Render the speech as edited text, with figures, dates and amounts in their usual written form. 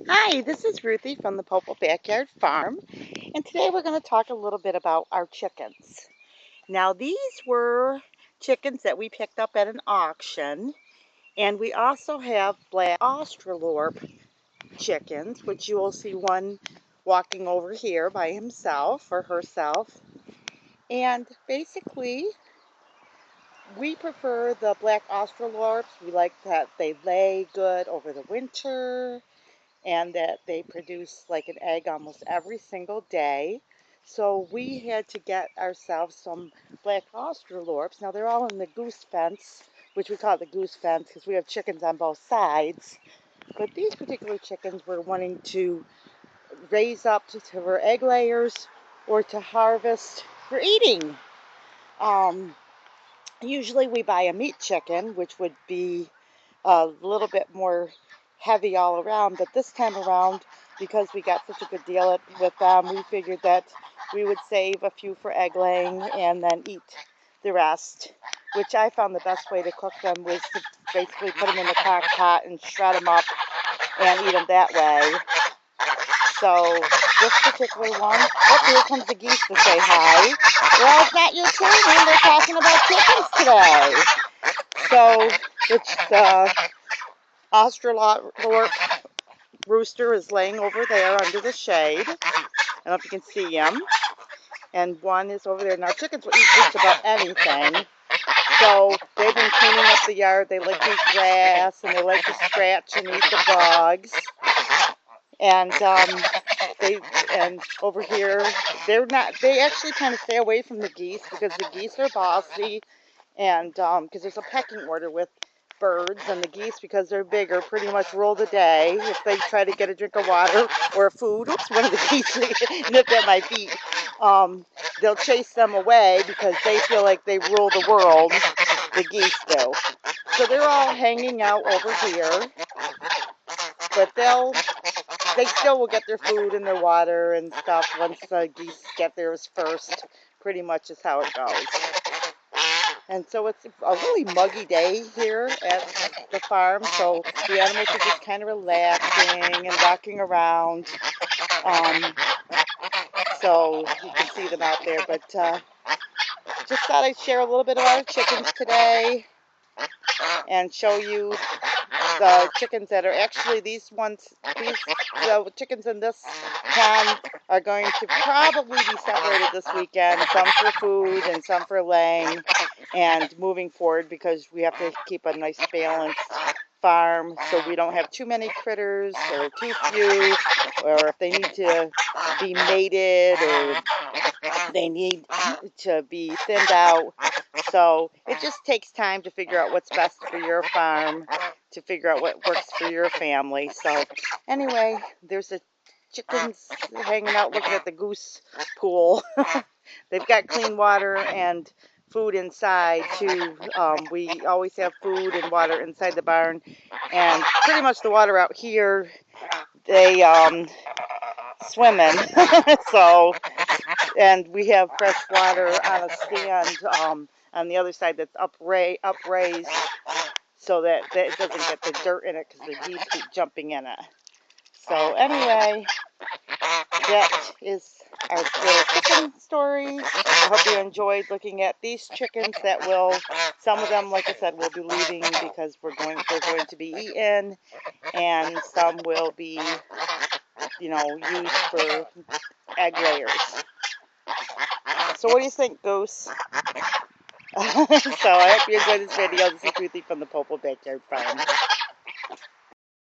Hi, this is Ruthie from the Popple Backyard Farm, and today we're going to talk a little bit about our chickens. Now, these were chickens that we picked up at an auction, and we also have black Australorp chickens, which you will see one walking over here by himself or herself. And basically, we prefer the black Australorps. We like that they lay good over the winter, and that they produce like an egg almost every single day. So we had to get ourselves some black Australorps. Now they're all in the goose fence, which we call it the goose fence because we have chickens on both sides. But these particular chickens we're wanting to raise up for egg layers or to harvest for eating. Um, Usually we buy a meat chicken, which would be a little bit more heavy all around, but this time around, because we got such a good deal with them, we figured that we would save a few for egg laying and then eat the rest, which I found the best way to cook them was to basically put them in the crock pot and shred them up and eat them that way. So this particular one, oh, here comes the geese to say hi. Well, it's not your turn, and we're talking about chickens today. So the Australorp rooster is laying over there under the shade. I don't know if you can see him. And one is over there. Now, chickens will eat just about anything. So they've been cleaning up the yard. They like to eat grass, and they like to scratch and eat the bugs. And and over here, they're not. They actually kind of stay away from the geese because the geese are bossy, and because there's a pecking order with birds, and the geese, because they're bigger, pretty much rule the day. If they try to get a drink of water or food, oops, one of the geese nipped at my feet, they'll chase them away because they feel like they rule the world. The geese do. So they're all hanging out over here, but they still will get their food and their water and stuff once the geese get theirs first. Pretty much is how it goes. And so it's a really muggy day here at the farm, so the animals are just kind of relaxing and walking around. So you can see them out there, but just thought I'd share a little bit of our chickens today and show you the chickens that are actually the chickens in this pen are going to probably be separated this weekend, some for food and some for laying and moving forward, because we have to keep a nice balanced farm so we don't have too many critters or too few, or if they need to be mated or they need to be thinned out. So it just takes time to figure out what's best for your farm, to figure out what works for your family. So anyway, there's the chickens hanging out looking at the goose pool. They've got clean water and food inside too. We always have food and water inside the barn, and pretty much the water out here, they swim in. So, and we have fresh water on a stand on the other side that's upraised so that it doesn't get the dirt in it because the geese keep jumping in it. So anyway, that is our little chicken story. I hope you enjoyed looking at these chickens that will, some of them, like I said, will be leaving because they're going to be eaten, and some will be, used for egg layers. So what do you think, Goose? So I hope you enjoyed this video. This is Ruthie from the Popple Backyard Farm.